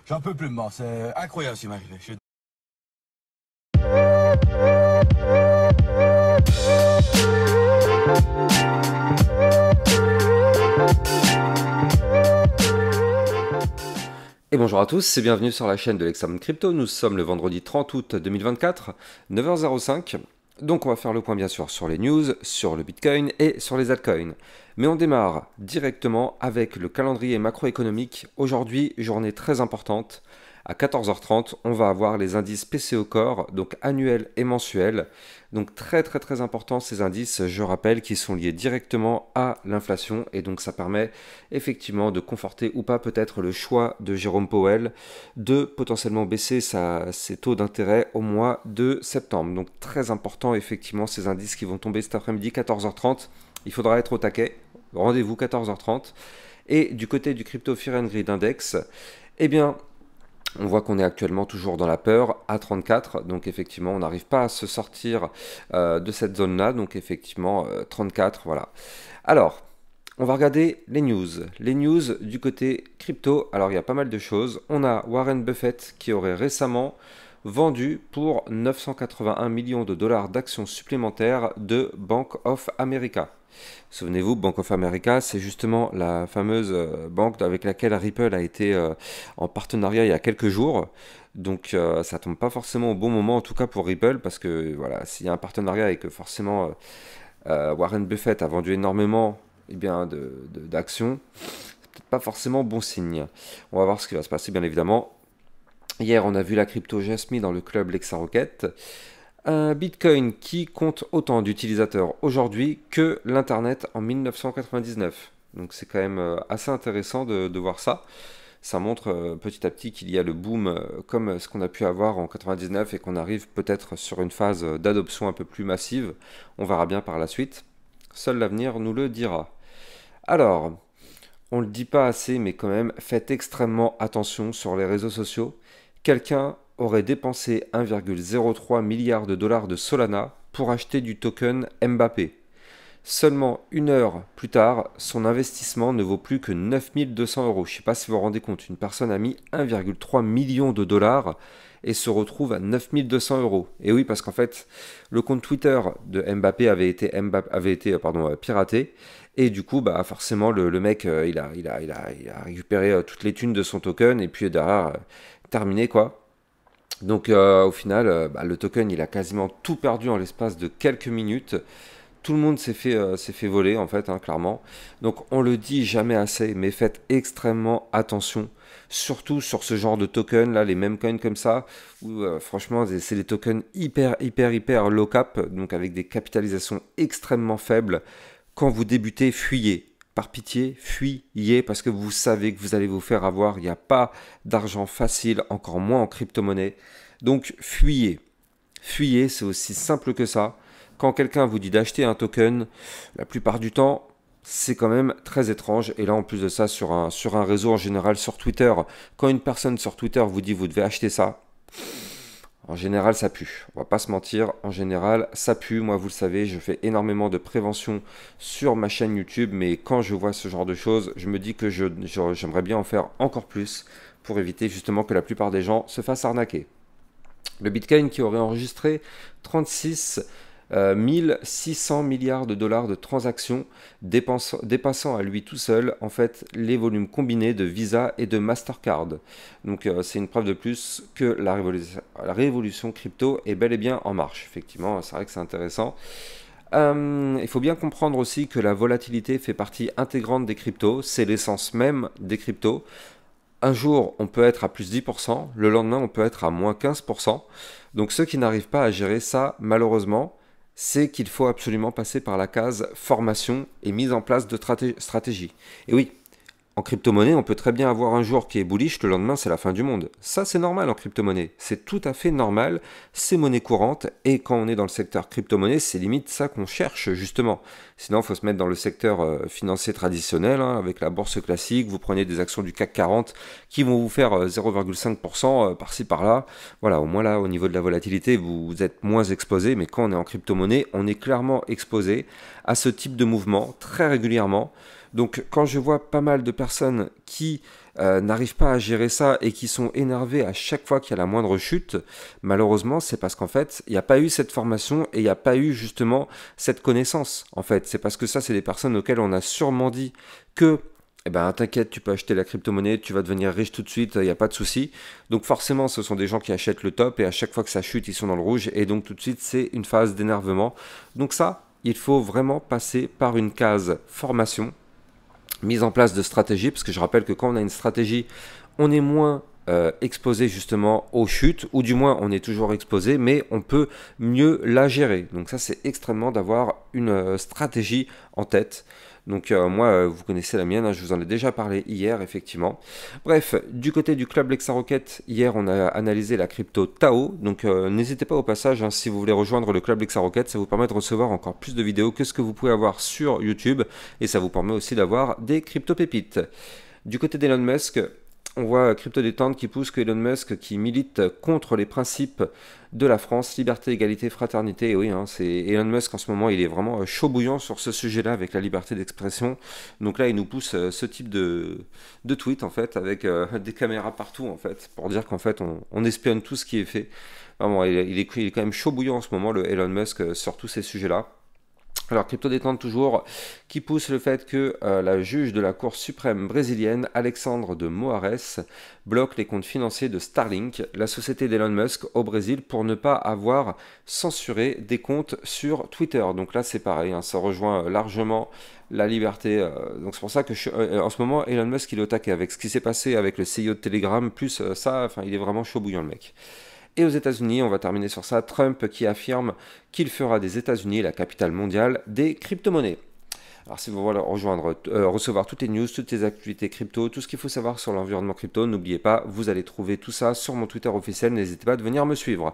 J'en peux plus de moi, c'est incroyable ce qui m'est arrivé. Et bonjour à tous et bienvenue sur la chaîne de l'Examen Crypto. Nous sommes le vendredi 30 août 2024, 9h05. Donc on va faire le point bien sûr sur les news, sur le Bitcoin et sur les altcoins. Mais on démarre directement avec le calendrier macroéconomique. Aujourd'hui, journée très importante. À 14h30, on va avoir les indices PCE Core, donc annuels et mensuels. Donc très important ces indices, je rappelle, qui sont liés directement à l'inflation. Et donc ça permet effectivement de conforter ou pas peut-être le choix de Jérôme Powell de potentiellement baisser ses taux d'intérêt au mois de septembre. Donc très important effectivement ces indices qui vont tomber cet après-midi 14h30. Il faudra être au taquet. Rendez-vous 14h30. Et du côté du Crypto Fear and Greed Index, eh bien, on voit qu'on est actuellement toujours dans la peur à 34, donc effectivement on n'arrive pas à se sortir de cette zone-là, donc effectivement 34, voilà. Alors, on va regarder les news. Les news du côté crypto, alors il y a pas mal de choses. On a Warren Buffett qui aurait récemment vendu pour 981 millions de dollars d'actions supplémentaires de Bank of America. Souvenez-vous, Bank of America, c'est justement la fameuse banque avec laquelle Ripple a été en partenariat il y a quelques jours. Donc ça tombe pas forcément au bon moment, en tout cas pour Ripple, parce que voilà, s'il y a un partenariat et que forcément Warren Buffett a vendu énormément d'actions, c'est peut-être pas forcément bon signe. On va voir ce qui va se passer, bien évidemment. Hier, on a vu la crypto Jasmine dans le club Lexa Rocket. Un Bitcoin qui compte autant d'utilisateurs aujourd'hui que l'Internet en 1999. Donc c'est quand même assez intéressant de voir ça. Ça montre petit à petit qu'il y a le boom comme ce qu'on a pu avoir en 99 et qu'on arrive peut-être sur une phase d'adoption un peu plus massive. On verra bien par la suite. Seul l'avenir nous le dira. Alors, on ne le dit pas assez, mais quand même, faites extrêmement attention sur les réseaux sociaux. Quelqu'un aurait dépensé 1,03 milliard de dollars de Solana pour acheter du token Mbappé. Seulement une heure plus tard, son investissement ne vaut plus que 9200 euros. Je ne sais pas si vous vous rendez compte, une personne a mis 1,3 million de dollars et se retrouve à 9200 euros. Et oui, parce qu'en fait, le compte Twitter de Mbappé avait été piraté. Et du coup, bah, forcément, le mec, il a récupéré toutes les thunes de son token et puis derrière, terminé quoi. Donc au final, le token, il a quasiment tout perdu en l'espace de quelques minutes. Tout le monde s'est fait voler, en fait, hein, clairement. Donc on le dit jamais assez, mais faites extrêmement attention. Surtout sur ce genre de tokens, là, les mêmes coins comme ça, où franchement, c'est des tokens hyper low cap, donc avec des capitalisations extrêmement faibles. Quand vous débutez, fuyez. Par pitié, fuyez parce que vous savez que vous allez vous faire avoir. Il n'y a pas d'argent facile, encore moins en crypto-monnaie. Donc fuyez. Fuyez, c'est aussi simple que ça. Quand quelqu'un vous dit d'acheter un token, la plupart du temps, c'est quand même très étrange. Et là, en plus de ça, sur un réseau en général, sur Twitter, quand une personne sur Twitter vous dit vous devez acheter ça, en général, ça pue. On va pas se mentir, en général, ça pue. Moi, vous le savez, je fais énormément de prévention sur ma chaîne YouTube, mais quand je vois ce genre de choses, je me dis que j'aimerais bien en faire encore plus pour éviter justement que la plupart des gens se fassent arnaquer. Le Bitcoin qui aurait enregistré 36 1600 milliards de dollars de transactions, dépassant à lui tout seul en fait les volumes combinés de Visa et de Mastercard. Donc c'est une preuve de plus que la révolution crypto est bel et bien en marche. Effectivement, c'est vrai que c'est intéressant. Il faut bien comprendre aussi que la volatilité fait partie intégrante des cryptos, c'est l'essence même des cryptos. Un jour, on peut être à plus 10%, le lendemain, on peut être à moins 15%. Donc ceux qui n'arrivent pas à gérer ça, malheureusement, c'est qu'il faut absolument passer par la case formation et mise en place de stratégie. Et oui, en crypto-monnaie, on peut très bien avoir un jour qui est bullish, le lendemain c'est la fin du monde. Ça c'est normal en crypto-monnaie, c'est tout à fait normal, c'est monnaie courante, et quand on est dans le secteur crypto-monnaie, c'est limite ça qu'on cherche justement. Sinon il faut se mettre dans le secteur financier traditionnel, hein, avec la bourse classique, vous prenez des actions du CAC 40 qui vont vous faire 0,5% par-ci par-là. Voilà, au moins là, au niveau de la volatilité, vous êtes moins exposé, mais quand on est en crypto-monnaie, on est clairement exposé à ce type de mouvement très régulièrement. Donc quand je vois pas mal de personnes qui n'arrivent pas à gérer ça et qui sont énervées à chaque fois qu'il y a la moindre chute, malheureusement c'est parce qu'en fait il n'y a pas eu cette formation et il n'y a pas eu justement cette connaissance. En fait, c'est parce que ça c'est des personnes auxquelles on a sûrement dit que eh ben, t'inquiète, tu peux acheter la crypto-monnaie, tu vas devenir riche tout de suite, il n'y a pas de souci. Donc forcément, ce sont des gens qui achètent le top et à chaque fois que ça chute, ils sont dans le rouge et donc tout de suite, c'est une phase d'énervement. Donc ça, il faut vraiment passer par une case formation, mise en place de stratégie, parce que je rappelle que quand on a une stratégie, on est moins exposé justement aux chutes, ou du moins on est toujours exposé, mais on peut mieux la gérer. Donc ça, c'est extrêmement d'avoir une stratégie en tête. Donc moi, vous connaissez la mienne, hein, je vous en ai déjà parlé hier, effectivement. Bref, du côté du club Lexa Rocket, hier, on a analysé la crypto Tao. Donc n'hésitez pas au passage, hein, si vous voulez rejoindre le club Lexa Rocket, ça vous permet de recevoir encore plus de vidéos que ce que vous pouvez avoir sur YouTube. Et ça vous permet aussi d'avoir des crypto pépites. Du côté d'Elon Musk, on voit Crypto Détente qui pousse que Elon Musk qui milite contre les principes de la France, liberté, égalité, fraternité. Et oui, hein, c'est Elon Musk en ce moment, il est vraiment chaud bouillant sur ce sujet-là avec la liberté d'expression. Donc là, il nous pousse ce type de tweet en fait, avec des caméras partout en fait, pour dire qu'en fait, on espionne tout ce qui est fait. Vraiment, il est quand même chaud bouillant en ce moment, le Elon Musk, sur tous ces sujets-là. Alors, Crypto Détente toujours, qui pousse le fait que la juge de la Cour suprême brésilienne, Alexandre de Moraes, bloque les comptes financiers de Starlink, la société d'Elon Musk au Brésil, pour ne pas avoir censuré des comptes sur Twitter. Donc là, c'est pareil, hein, ça rejoint largement la liberté. Donc c'est pour ça que en ce moment, Elon Musk, il est au taquet avec ce qui s'est passé avec le CEO de Telegram, plus ça, enfin, il est vraiment chaud bouillant le mec. Et aux États-Unis, on va terminer sur ça, Trump qui affirme qu'il fera des États-Unis la capitale mondiale des crypto-monnaies. Alors si vous voulez recevoir toutes les news, toutes les activités crypto, tout ce qu'il faut savoir sur l'environnement crypto, n'oubliez pas, vous allez trouver tout ça sur mon Twitter officiel, n'hésitez pas à venir me suivre.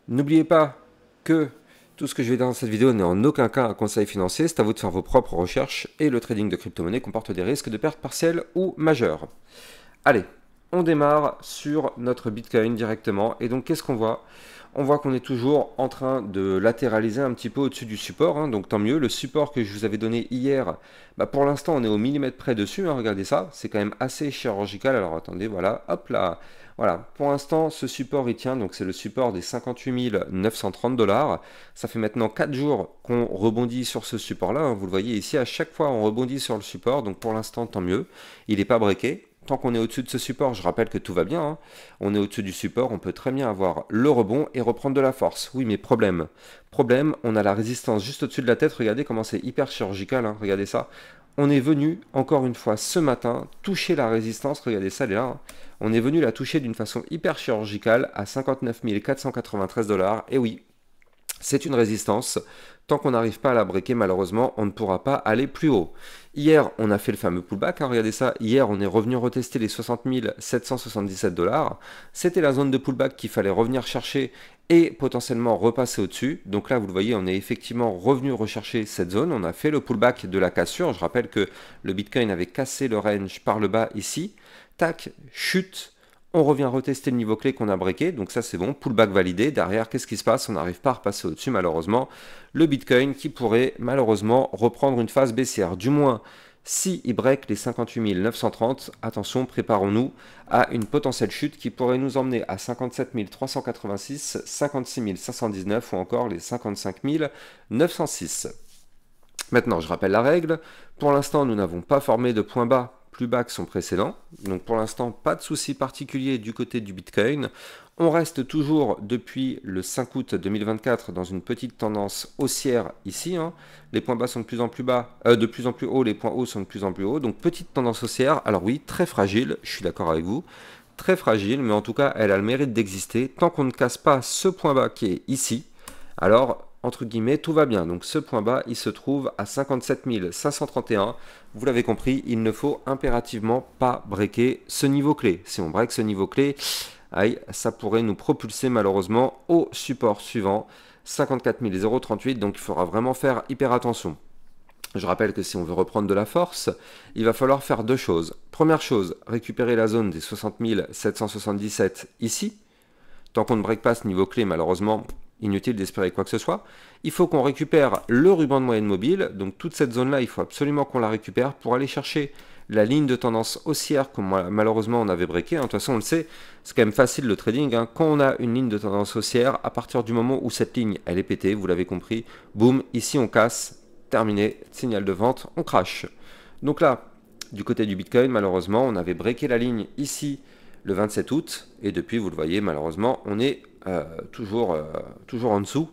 N'oubliez pas que tout ce que je vais dire dans cette vidéo n'est en aucun cas un conseil financier, c'est à vous de faire vos propres recherches et le trading de crypto-monnaies comporte des risques de pertes partielles ou majeures. Allez, on démarre sur notre Bitcoin directement. Et donc, qu'est-ce qu'on voit? On voit qu'on est toujours en train de latéraliser un petit peu au-dessus du support. Hein, donc, tant mieux. Le support que je vous avais donné hier, bah, pour l'instant, on est au millimètre près dessus. Hein, regardez ça. C'est quand même assez chirurgical. Alors, attendez, voilà. Hop là. Voilà. Pour l'instant, ce support, il tient. Donc, c'est le support des 58 930 $. Ça fait maintenant 4 jours qu'on rebondit sur ce support-là. Hein, vous le voyez ici. À chaque fois, on rebondit sur le support. Donc, pour l'instant, tant mieux. Il n'est pas breaké. Tant qu'on est au-dessus de ce support, je rappelle que tout va bien, hein. On est au-dessus du support, on peut très bien avoir le rebond et reprendre de la force. Oui, mais problème, on a la résistance juste au-dessus de la tête, regardez comment c'est hyper chirurgical, hein. Regardez ça. On est venu, encore une fois, ce matin, toucher la résistance, regardez ça, elle est là, hein. On est venu la toucher d'une façon hyper chirurgicale à 59 493 $, et oui, c'est une résistance. Tant qu'on n'arrive pas à la breaker, malheureusement, on ne pourra pas aller plus haut. Hier, on a fait le fameux pullback. Hein, regardez ça. Hier, on est revenu retester les 60 777 $. C'était la zone de pullback qu'il fallait revenir chercher et potentiellement repasser au-dessus. Donc là, vous le voyez, on est effectivement revenu rechercher cette zone. On a fait le pullback de la cassure. Je rappelle que le Bitcoin avait cassé le range par le bas ici. Tac, chute. On revient retester le niveau clé qu'on a breaké, donc ça c'est bon, pullback validé. Derrière, qu'est-ce qui se passe? On n'arrive pas à repasser au-dessus malheureusement. Le Bitcoin qui pourrait malheureusement reprendre une phase baissière. Du moins, si il break les 58 930, attention, préparons-nous à une potentielle chute qui pourrait nous emmener à 57 386, 56 519 ou encore les 55 906. Maintenant, je rappelle la règle. Pour l'instant, nous n'avons pas formé de point bas plus bas que son précédent. Donc pour l'instant, pas de souci particulier du côté du Bitcoin. On reste toujours depuis le 5 août 2024 dans une petite tendance haussière ici. Hein. Les points bas sont de plus en plus bas, de plus en plus haut, les points hauts sont de plus en plus hauts. Donc petite tendance haussière. Alors oui, très fragile, je suis d'accord avec vous. Très fragile, mais en tout cas, elle a le mérite d'exister. Tant qu'on ne casse pas ce point bas qui est ici, alors entre guillemets, tout va bien. Donc ce point bas, il se trouve à 57 531. Vous l'avez compris, il ne faut impérativement pas breaker ce niveau clé. Si on break ce niveau clé, aïe, ça pourrait nous propulser malheureusement au support suivant, 54 038. Donc il faudra vraiment faire hyper attention. Je rappelle que si on veut reprendre de la force, il va falloir faire deux choses. Première chose, récupérer la zone des 60 777 ici. Tant qu'on ne break pas ce niveau clé, malheureusement, inutile d'espérer quoi que ce soit. Il faut qu'on récupère le ruban de moyenne mobile, donc toute cette zone-là, il faut absolument qu'on la récupère pour aller chercher la ligne de tendance haussière que malheureusement on avait breaké. De toute façon, on le sait, c'est quand même facile le trading. Quand on a une ligne de tendance haussière, à partir du moment où cette ligne elle est pétée, vous l'avez compris, boum, ici on casse, terminé, signal de vente, on crash. Donc là, du côté du Bitcoin, malheureusement, on avait breaké la ligne ici le 27 août, et depuis, vous le voyez, malheureusement, on est toujours en dessous.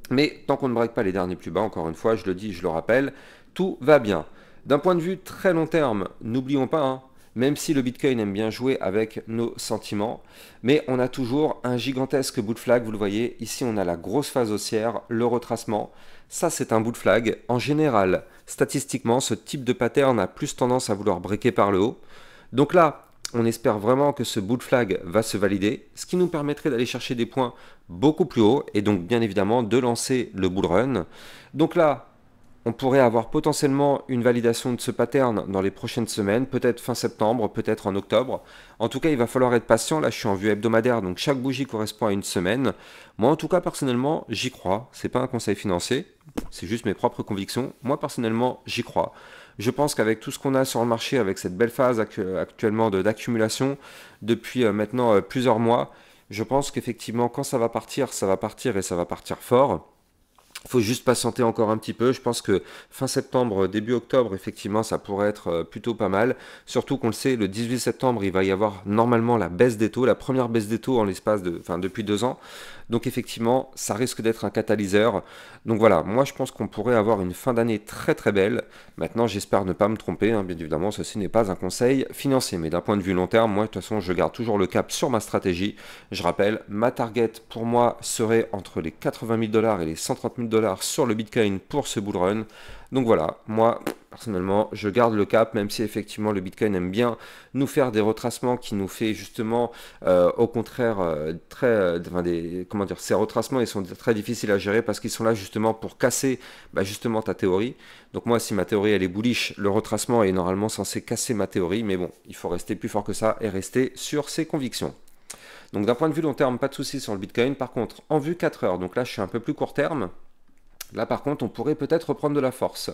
Mais tant qu'on ne break pas les derniers plus bas, encore une fois, je le dis, je le rappelle, tout va bien. D'un point de vue très long terme, n'oublions pas, même si le Bitcoin aime bien jouer avec nos sentiments, mais on a toujours un gigantesque bout de flag, vous le voyez, ici on a la grosse phase haussière, le retracement, ça c'est un bout de flag. En général, statistiquement, ce type de pattern a plus tendance à vouloir breaker par le haut. Donc là, on espère vraiment que ce bout de flag va se valider, ce qui nous permettrait d'aller chercher des points beaucoup plus hauts et donc bien évidemment de lancer le bull run. Donc là, on pourrait avoir potentiellement une validation de ce pattern dans les prochaines semaines, peut-être fin septembre, peut-être en octobre. En tout cas, il va falloir être patient. Là, je suis en vue hebdomadaire, donc chaque bougie correspond à une semaine. Moi, en tout cas, personnellement, j'y crois. C'est pas un conseil financier, c'est juste mes propres convictions. Moi, personnellement, j'y crois. Je pense qu'avec tout ce qu'on a sur le marché, avec cette belle phase actuellement d'accumulation depuis maintenant plusieurs mois, je pense qu'effectivement, quand ça va partir et ça va partir fort. Il faut juste patienter encore un petit peu. Je pense que fin septembre, début octobre, effectivement, ça pourrait être plutôt pas mal. Surtout qu'on le sait, le 18 septembre, il va y avoir normalement la baisse des taux, la première baisse des taux en l'espace depuis 2 ans. Donc effectivement, ça risque d'être un catalyseur. Donc voilà, moi je pense qu'on pourrait avoir une fin d'année très très belle. Maintenant, j'espère ne pas me tromper. Bien évidemment, ceci n'est pas un conseil financier. Mais d'un point de vue long terme, moi de toute façon, je garde toujours le cap sur ma stratégie. Je rappelle, ma target pour moi serait entre les 80 000 $ et les 130 000 $ sur le Bitcoin pour ce bull run. Donc voilà, moi personnellement je garde le cap, même si effectivement le Bitcoin aime bien nous faire des retracements qui nous fait justement au contraire comment dire, ces retracements ils sont très difficiles à gérer parce qu'ils sont là justement pour casser justement ta théorie. Donc moi si ma théorie elle est bullish, le retracement est normalement censé casser ma théorie, mais bon, il faut rester plus fort que ça et rester sur ses convictions. Donc d'un point de vue long terme, pas de souci sur le Bitcoin. Par contre, en vue 4 heures, donc là je suis un peu plus court terme. Là, par contre, on pourrait peut-être reprendre de la force.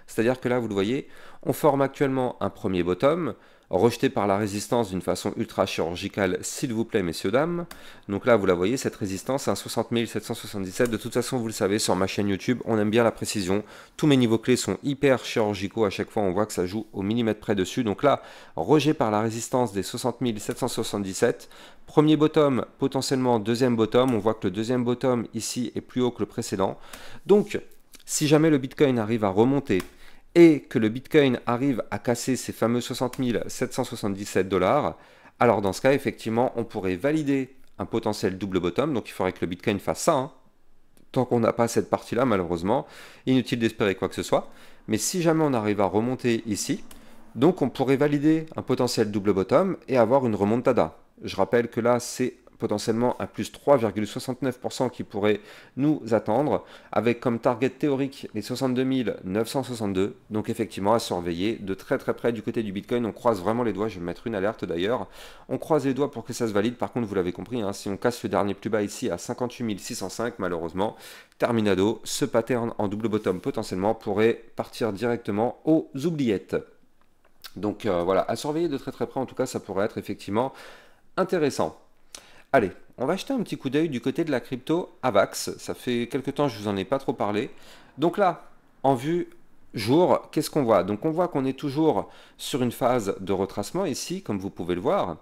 C'est-à-dire que là, vous le voyez, on forme actuellement un premier bottom, rejeté par la résistance d'une façon ultra chirurgicale, s'il vous plaît, messieurs, dames. Donc là, vous la voyez, cette résistance, 60 777. De toute façon, vous le savez, sur ma chaîne YouTube, on aime bien la précision. Tous mes niveaux clés sont hyper chirurgicaux. À chaque fois, on voit que ça joue au millimètre près dessus. Donc là, rejet par la résistance des 60 777. Premier bottom, potentiellement deuxième bottom. On voit que le deuxième bottom ici est plus haut que le précédent. Donc, si jamais le Bitcoin arrive à remonter et que le Bitcoin arrive à casser ces fameux 60 777 $, alors dans ce cas, effectivement, on pourrait valider un potentiel double bottom. Donc il faudrait que le Bitcoin fasse ça. Tant qu'on n'a pas cette partie-là, malheureusement, inutile d'espérer quoi que ce soit. Mais si jamais on arrive à remonter ici, donc on pourrait valider un potentiel double bottom et avoir une remontada. Je rappelle que là, c'est potentiellement un plus 3,69% qui pourrait nous attendre, avec comme target théorique les 62 962. Donc effectivement, à surveiller de très très près du côté du Bitcoin. On croise vraiment les doigts, je vais mettre une alerte d'ailleurs. On croise les doigts pour que ça se valide. Par contre, vous l'avez compris, si on casse le dernier plus bas ici à 58 605, malheureusement, terminado, ce pattern en double bottom potentiellement pourrait partir directement aux oubliettes. Donc voilà, à surveiller de très très près, en tout cas ça pourrait être effectivement intéressant. Allez, on va jeter un petit coup d'œil du côté de la crypto AVAX. Ça fait quelques temps que je vous en ai pas trop parlé. Donc là, en vue jour, qu'est-ce qu'on voit? Donc on voit qu'on est toujours sur une phase de retracement ici, comme vous pouvez le voir.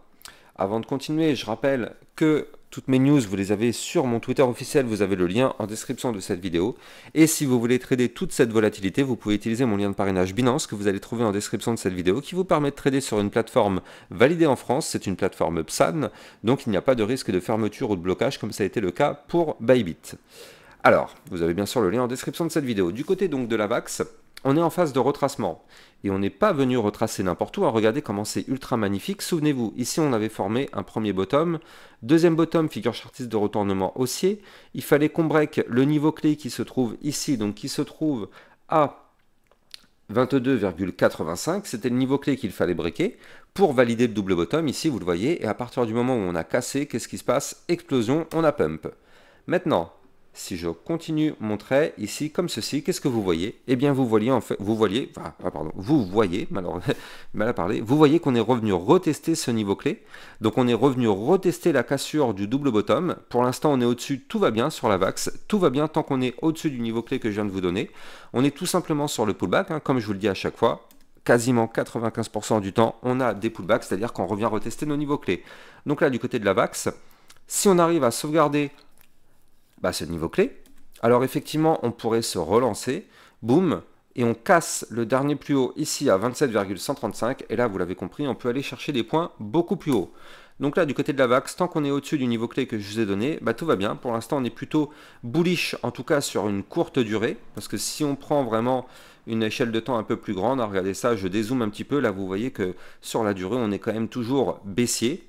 Avant de continuer, je rappelle que toutes mes news, vous les avez sur mon Twitter officiel, vous avez le lien en description de cette vidéo. Et si vous voulez trader toute cette volatilité, vous pouvez utiliser mon lien de parrainage Binance que vous allez trouver en description de cette vidéo, qui vous permet de trader sur une plateforme validée en France. C'est une plateforme PSAN, donc il n'y a pas de risque de fermeture ou de blocage comme ça a été le cas pour Bybit. Alors, vous avez bien sûr le lien en description de cette vidéo. Du côté donc de la VAX, on est en phase de retracement. Et on n'est pas venu retracer n'importe où. Regardez comment c'est ultra magnifique. Souvenez-vous, ici on avait formé un premier bottom. Deuxième bottom, figure chartiste de retournement haussier. Il fallait qu'on break le niveau clé qui se trouve ici, donc qui se trouve à 22,85. C'était le niveau clé qu'il fallait breaker pour valider le double bottom. Ici, vous le voyez. Et à partir du moment où on a cassé, qu'est-ce qui se passe? Explosion, on a pump. Maintenant, si je continue mon trait ici comme ceci, qu'est-ce que vous voyez? Eh bien vous voyez en fait, vous voyez mal à parler, vous voyez qu'on est revenu retester ce niveau clé. Donc on est revenu retester la cassure du double bottom. Pour l'instant on est au-dessus, tout va bien sur la VAX, tout va bien tant qu'on est au-dessus du niveau clé que je viens de vous donner. On est tout simplement sur le pullback, hein, comme je vous le dis à chaque fois. Quasiment 95% du temps, on a des pullbacks, c'est-à-dire qu'on revient retester nos niveaux clés. Donc là, du côté de la VAX, si on arrive à sauvegarder ce niveau clé, alors effectivement, on pourrait se relancer, boum, et on casse le dernier plus haut ici à 27,135, et là, vous l'avez compris, on peut aller chercher des points beaucoup plus hauts. Donc là, du côté de la VAX, tant qu'on est au-dessus du niveau clé que je vous ai donné, tout va bien. Pour l'instant, on est plutôt bullish, en tout cas sur une courte durée, parce que si on prend vraiment une échelle de temps un peu plus grande, regardez ça, je dézoome un petit peu, là vous voyez que sur la durée, on est quand même toujours baissier.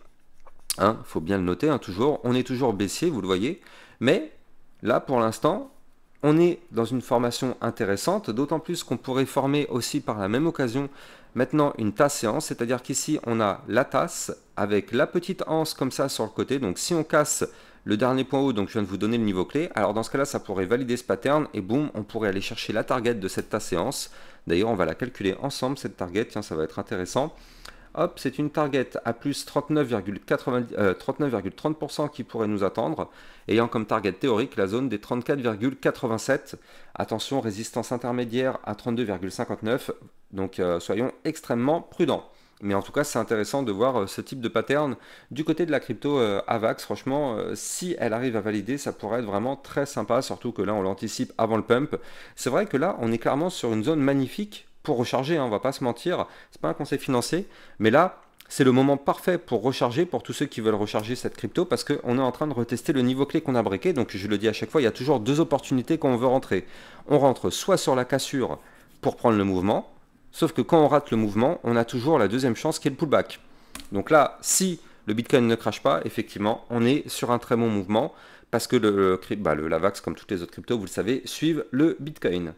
Hein, faut bien le noter, hein, toujours. On est toujours baissier, vous le voyez. Mais là, pour l'instant, on est dans une formation intéressante, d'autant plus qu'on pourrait former aussi par la même occasion maintenant une tasse séance, c'est-à-dire qu'ici on a la tasse avec la petite anse comme ça sur le côté. Donc si on casse le dernier point haut, donc je viens de vous donner le niveau clé, alors dans ce cas-là, ça pourrait valider ce pattern et boum, on pourrait aller chercher la target de cette tasse séance. D'ailleurs, on va la calculer ensemble, cette target, tiens, ça va être intéressant. Hop, c'est une target à plus 39,30% qui pourrait nous attendre, ayant comme target théorique la zone des 34,87. Attention, résistance intermédiaire à 32,59, donc soyons extrêmement prudents. Mais en tout cas, c'est intéressant de voir ce type de pattern du côté de la crypto AVAX. Franchement, si elle arrive à valider, ça pourrait être vraiment très sympa, surtout que là, on l'anticipe avant le pump. C'est vrai que là, on est clairement sur une zone magnifique pour recharger, hein, on va pas se mentir, c'est pas un conseil financier, mais là, c'est le moment parfait pour recharger, pour tous ceux qui veulent recharger cette crypto, parce qu'on est en train de retester le niveau clé qu'on a breaké, donc je le dis à chaque fois, il y a toujours deux opportunités quand on veut rentrer. On rentre soit sur la cassure pour prendre le mouvement, sauf que quand on rate le mouvement, on a toujours la deuxième chance qui est le pullback. Donc là, si le Bitcoin ne crache pas, effectivement, on est sur un très bon mouvement, parce que la VAX, comme toutes les autres cryptos, vous le savez, suivent le Bitcoin.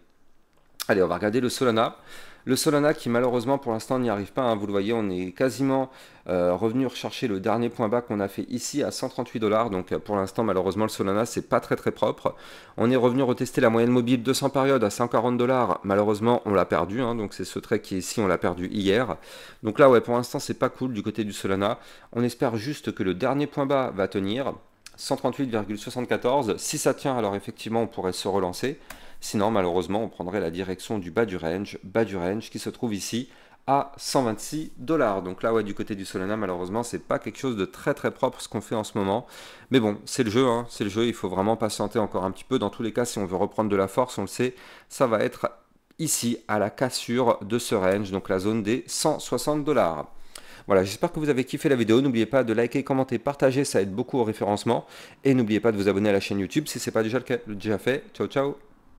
Allez, on va regarder le Solana. Le Solana qui malheureusement pour l'instant n'y arrive pas, hein, vous le voyez, on est quasiment revenu rechercher le dernier point bas qu'on a fait ici à 138 $. Donc pour l'instant malheureusement le Solana c'est pas très propre. On est revenu retester la moyenne mobile 200 périodes à 140 $. Malheureusement on l'a perdu, hein, donc c'est ce trait qui est ici, on l'a perdu hier. Donc là ouais, pour l'instant c'est pas cool du côté du Solana. On espère juste que le dernier point bas va tenir. 138,74. Si ça tient, alors effectivement on pourrait se relancer. Sinon, malheureusement, on prendrait la direction du bas du range qui se trouve ici à 126 $. Donc là, ouais, du côté du Solana, malheureusement, c'est pas quelque chose de très propre ce qu'on fait en ce moment. Mais bon, c'est le jeu, hein, c'est le jeu. Il faut vraiment patienter encore un petit peu. Dans tous les cas, si on veut reprendre de la force, on le sait, ça va être ici à la cassure de ce range, donc la zone des 160 $. Voilà, j'espère que vous avez kiffé la vidéo. N'oubliez pas de liker, commenter, partager, ça aide beaucoup au référencement. Et n'oubliez pas de vous abonner à la chaîne YouTube si ce n'est pas déjà fait. Ciao, ciao!